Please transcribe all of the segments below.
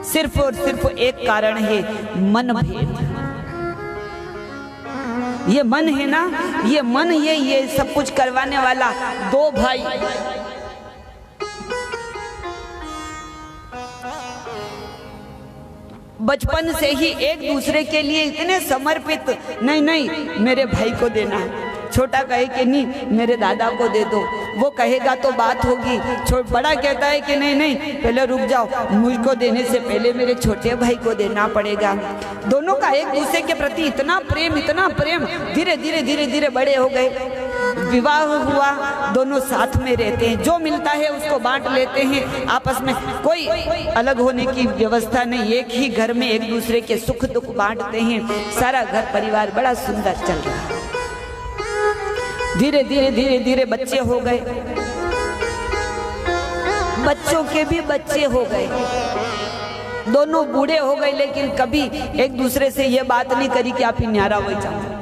सिर्फ और सिर्फ एक कारण है, मन भेद। ये मन है ना, ये मन ये सब कुछ करवाने वाला। दो भाई बचपन से ही एक दूसरे के लिए इतने समर्पित, नहीं नहीं मेरे भाई को देना, छोटा कहे कि नहीं मेरे दादा को दे दो, वो कहेगा तो बात होगी। बड़ा कहता है कि नहीं नहीं पहले रुक जाओ, मुझको देने से पहले मेरे छोटे भाई को देना पड़ेगा। दोनों का एक दूसरे के प्रति इतना प्रेम, इतना प्रेम, धीरे धीरे धीरे धीरे बड़े हो गए। विवाह हुआ, दोनों साथ में रहते हैं, जो मिलता है उसको बांट लेते हैं आपस में, कोई अलग होने की व्यवस्था नहीं, एक ही घर में एक दूसरे के सुख दुख बांटते हैं। सारा घर परिवार बड़ा सुंदर चल रहा है। धीरे धीरे धीरे धीरे बच्चे हो गए, बच्चों के भी बच्चे हो गए, दोनों बूढ़े हो गए, लेकिन कभी एक दूसरे से ये बात नहीं करी कि आप ही न्यारा हो जाओ।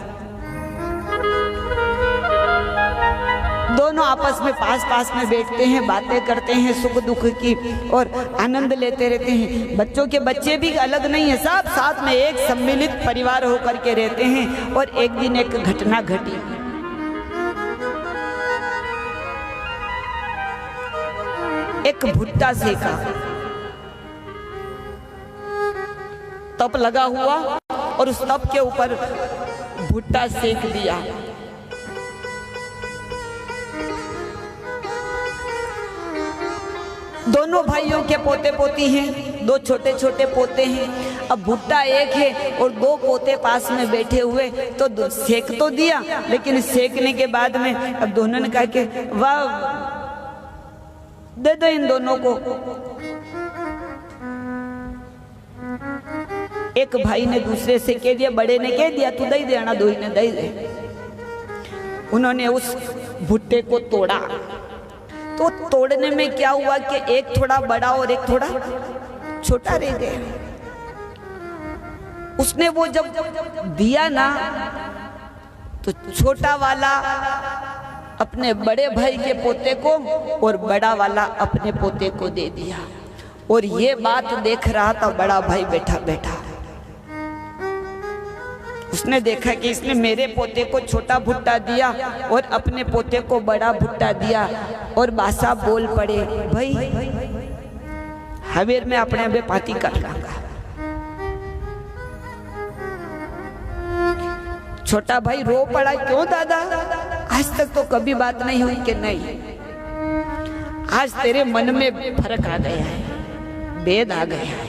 दोनों आपस में पास पास में बैठते हैं, बातें करते हैं सुख दुख की और आनंद लेते रहते हैं। बच्चों के बच्चे भी अलग नहीं है, सब साथ में एक सम्मिलित परिवार होकर के रहते हैं। और एक दिन एक घटना घटी। एक भुट्टा सेका, तप लगा हुआ और उस तप के ऊपर भुट्टा सेक दिया। दोनों भाइयों के पोते पोती हैं, दो छोटे छोटे पोते हैं। अब भुट्टा एक है और दो पोते पास में बैठे हुए, तो सेक तो दिया, लेकिन सेकने के बाद में अब दोनों ने कहा कि वाह दे दो इन दोनों को। एक भाई ने दूसरे से कह दिया, बड़े ने कह दिया तू दे देना, दो ही ने दे दे। उन्होंने उस भुट्टे को तोड़ा, तो तोड़ने में क्या हुआ कि एक थोड़ा बड़ा और एक थोड़ा छोटा रह गया। उसने वो जब दिया ना, तो छोटा वाला अपने बड़े भाई के पोते को और बड़ा वाला अपने पोते को दे दिया। और ये बात देख रहा था बड़ा भाई बैठा बैठा। उसने देखा कि इसने मेरे पोते को छोटा भुट्टा दिया और अपने पोते को बड़ा भुट्टा दिया। और बासा बोल पड़े, भाई हवेर में अपने अबे पाती कर लांगा। छोटा भाई रो पड़ा, क्यों दादा? आज तक तो कभी बात नहीं हुई कि नहीं, आज तेरे मन में फर्क आ गया है, भेद आ गया है।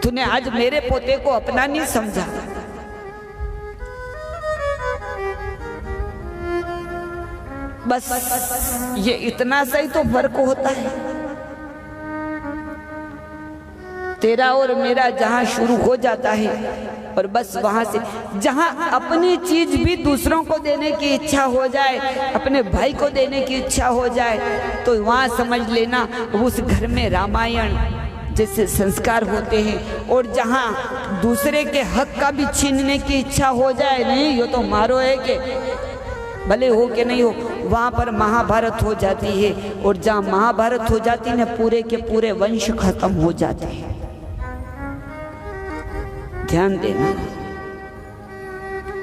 तूने आज मेरे पोते को अपना नहीं समझा। बस ये इतना सा ही तो फर्क होता है। तेरा और मेरा जहां शुरू हो जाता है और बस वहां से जहां अपनी चीज भी दूसरों को देने की इच्छा हो जाए, अपने भाई को देने की इच्छा हो जाए, तो वहां समझ लेना उस घर में रामायण जैसे संस्कार होते हैं। और जहां दूसरे के हक का भी छीनने की इच्छा हो जाए, नहीं ये तो मारो है कि भले हो कि नहीं हो, वहां पर महाभारत हो जाती है। और जहां महाभारत हो जाती है, पूरे के पूरे वंश खत्म हो जाते हैं। ध्यान देना,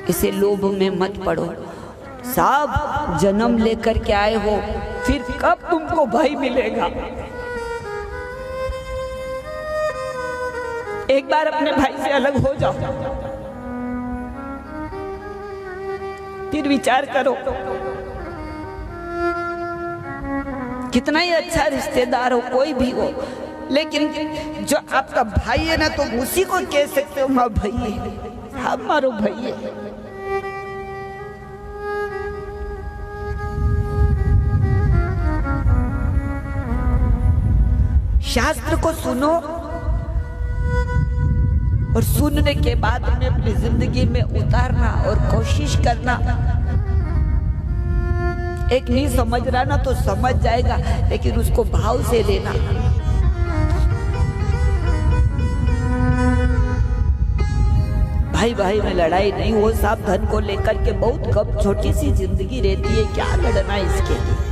इसे लोभ में मत पड़ो। साहब जन्म लेकर के आए हो, फिर कब तुमको भाई मिलेगा? एक बार अपने भाई से अलग हो जाओ, फिर विचार करो। कितना ही अच्छा रिश्तेदार हो, कोई भी हो, लेकिन जो आपका भाई है ना, तो उसी को कह सकते हो माँ भाई है, हमारो भाई है। शास्त्र को सुनो और सुनने के बाद में अपनी जिंदगी में उतारना और कोशिश करना। एक नहीं समझ रहा ना तो समझ जाएगा, लेकिन उसको भाव से लेना। भाई भाई में लड़ाई नहीं हो, साहब धन को लेकर के बहुत कम, छोटी सी जिंदगी रहती है, क्या लड़ना इसके लिए।